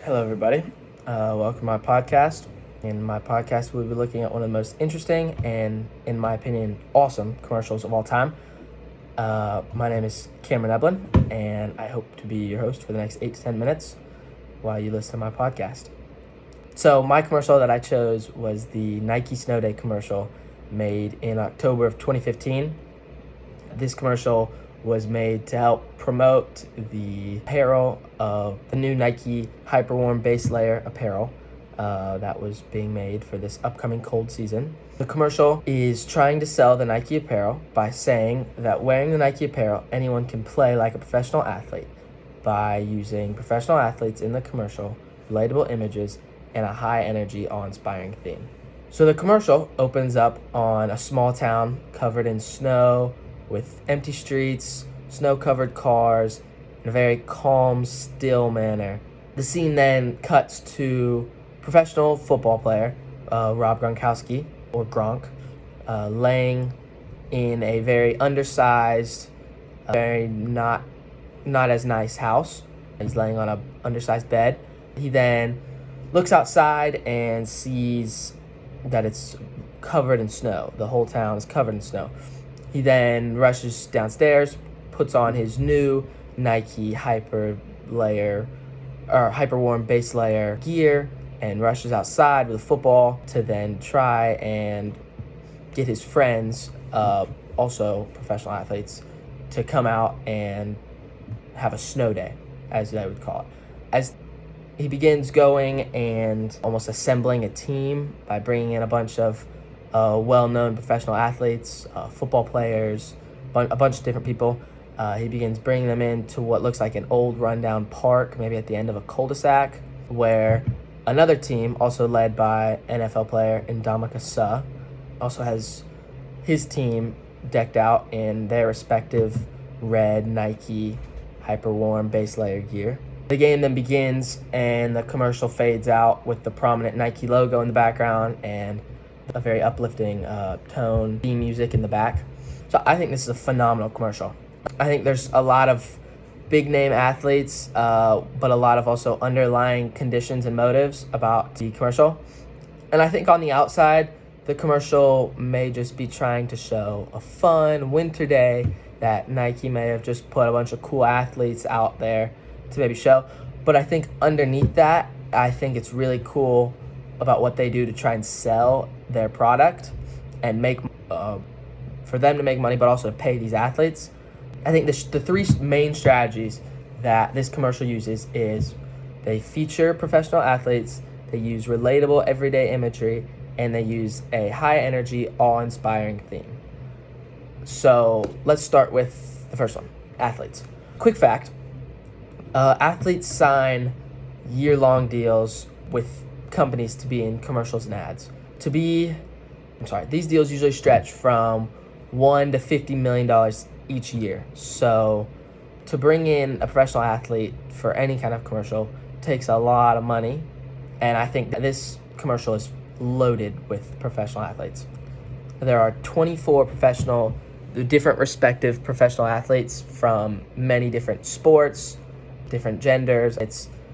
Hello, everybody. Welcome to my podcast. In my podcast, we'll be looking at one of the most interesting and, in my opinion, awesome commercials of all time. My name is Cameron Eblen, and I hope to be your host for the next 8 to 10 minutes while you listen to my podcast. So my commercial that I chose was the Nike Snow Day commercial made in October of 2015. This commercial was made to help promote the apparel of the new Nike Hyperwarm base layer apparel that was being made for this upcoming cold season. The commercial is trying to sell the Nike apparel by saying that wearing the Nike apparel, anyone can play like a professional athlete by using professional athletes in the commercial, relatable images, and a high-energy, awe-inspiring theme. So the commercial opens up on a small town covered in snow, with empty streets, snow-covered cars, in a very calm, still manner. The scene then cuts to professional football player Rob Gronkowski, or Gronk, laying in a very undersized, very not as nice house. He's laying on an undersized bed. He then looks outside and sees that it's covered in snow. The whole town is covered in snow. He then rushes downstairs, puts on his new Nike Hyperwarm base layer gear, and rushes outside with a football to then try and get his friends, also professional athletes, to come out and have a snow day, as they would call it. As he begins going and almost assembling a team by bringing in a bunch of well-known professional athletes, football players, a bunch of different people. He begins bringing them into what looks like an old rundown park, maybe at the end of a cul-de-sac, where another team, also led by NFL player Ndamukong Suh, also has his team decked out in their respective red Nike Hyperwarm base layer gear. The game then begins, and the commercial fades out with the prominent Nike logo in the background and a very uplifting tone, theme music in the back. So I think this is a phenomenal commercial. I think there's a lot of big name athletes, but a lot of also underlying conditions and motives about the commercial. And I think on the outside, the commercial may just be trying to show a fun winter day that Nike may have just put a bunch of cool athletes out there to maybe show. But I think underneath that, I think it's really cool about what they do to try and sell their product and make for them to make money, but also to pay these athletes. I think the three main strategies that this commercial uses is they feature professional athletes, they use relatable everyday imagery, and they use a high-energy, awe-inspiring theme. So let's start with the first one, athletes. Quick fact, athletes sign year-long deals with companies to be in commercials and ads. These deals usually stretch from $1 to $50 million each year. So to bring in a professional athlete for any kind of commercial takes a lot of money. And I think that this commercial is loaded with professional athletes. There are 24 different respective professional athletes from many different sports, different genders.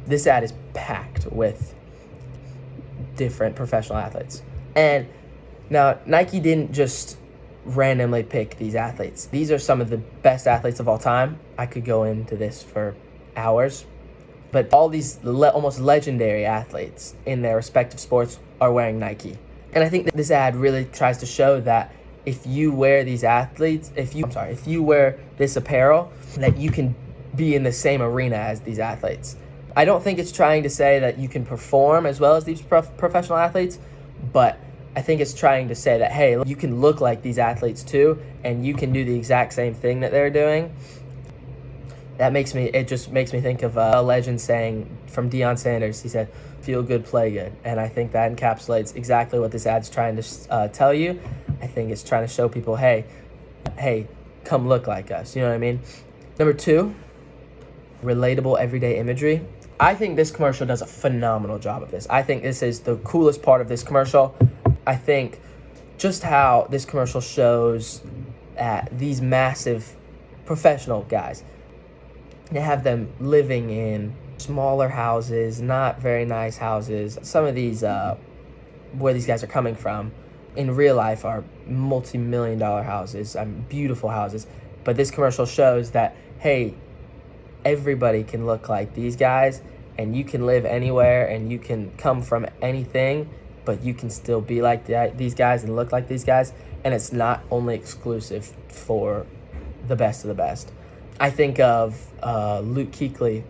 This ad is packed with different professional athletes. And now Nike didn't just randomly pick these athletes. These are some of the best athletes of all time. I could go into this for hours, but all these almost legendary athletes in their respective sports are wearing Nike. And I think that this ad really tries to show that if you wear these athletes, if you wear this apparel, that you can be in the same arena as these athletes. I don't think it's trying to say that you can perform as well as these professional athletes, but I think it's trying to say that, hey, you can look like these athletes too, and you can do the exact same thing that they're doing. It just makes me think of a legend saying from Deion Sanders. He said, "Feel good, play good." And I think that encapsulates exactly what this ad's trying to tell you. I think it's trying to show people, hey, come look like us. You know what I mean? Number 2, relatable everyday imagery. I think this commercial does a phenomenal job of this. I think this is the coolest part of this commercial. I think just how this commercial shows these massive professional guys. They have them living in smaller houses, not very nice houses. Some of these, where these guys are coming from, in real life are multi-million-dollar houses, beautiful houses. But this commercial shows that, hey, everybody can look like these guys, and you can live anywhere, and you can come from anything, but you can still be like these guys and look like these guys. And it's not only exclusive for the best of the best. I think of Luke Kuechly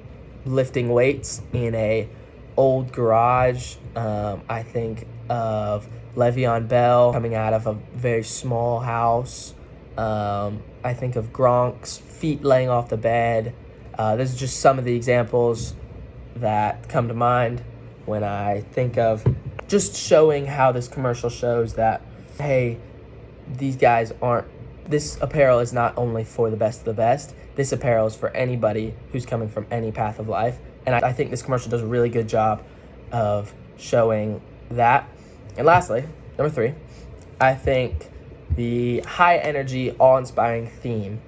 lifting weights in a old garage. I think of Le'Veon Bell coming out of a very small house. I think of Gronk's feet laying off the bed. Those are just some of the examples that come to mind when I think of just showing how this commercial shows that, hey, these guys aren't, this apparel is not only for the best of the best. This apparel is for anybody who's coming from any path of life. And I think this commercial does a really good job of showing that. And lastly, number 3, I think the high energy, awe-inspiring theme.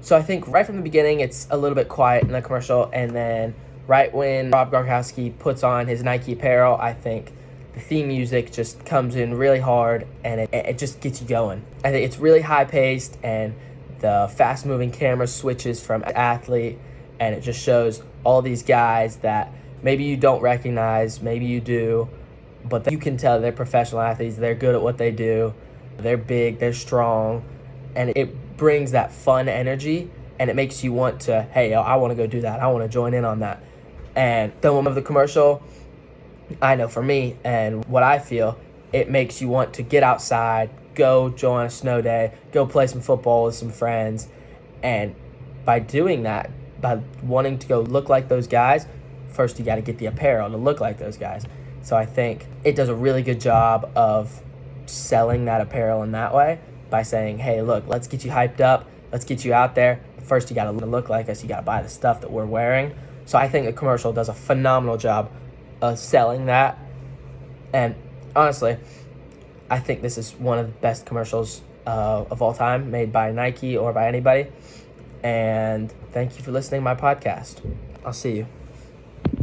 So I think right from the beginning, it's a little bit quiet in the commercial. And then right when Rob Gronkowski puts on his Nike apparel, I think the theme music just comes in really hard, and it just gets you going. I think it's really high-paced, and the fast-moving camera switches from athlete, and it just shows all these guys that maybe you don't recognize, maybe you do, but you can tell they're professional athletes. They're good at what they do. They're big, they're strong, and it brings that fun energy, and it makes you want to, hey, I want to go do that. I want to join in on that. And the moment of the commercial, I know for me and what I feel, it makes you want to get outside, go join a snow day, go play some football with some friends. And by doing that, by wanting to go look like those guys, first you got to get the apparel to look like those guys. So I think it does a really good job of selling that apparel in that way by saying, hey, look, let's get you hyped up. Let's get you out there. First, you got to look like us. You got to buy the stuff that we're wearing. So I think the commercial does a phenomenal job of selling that. And honestly, I think this is one of the best commercials of all time, made by Nike or by anybody. And thank you for listening to my podcast. I'll see you.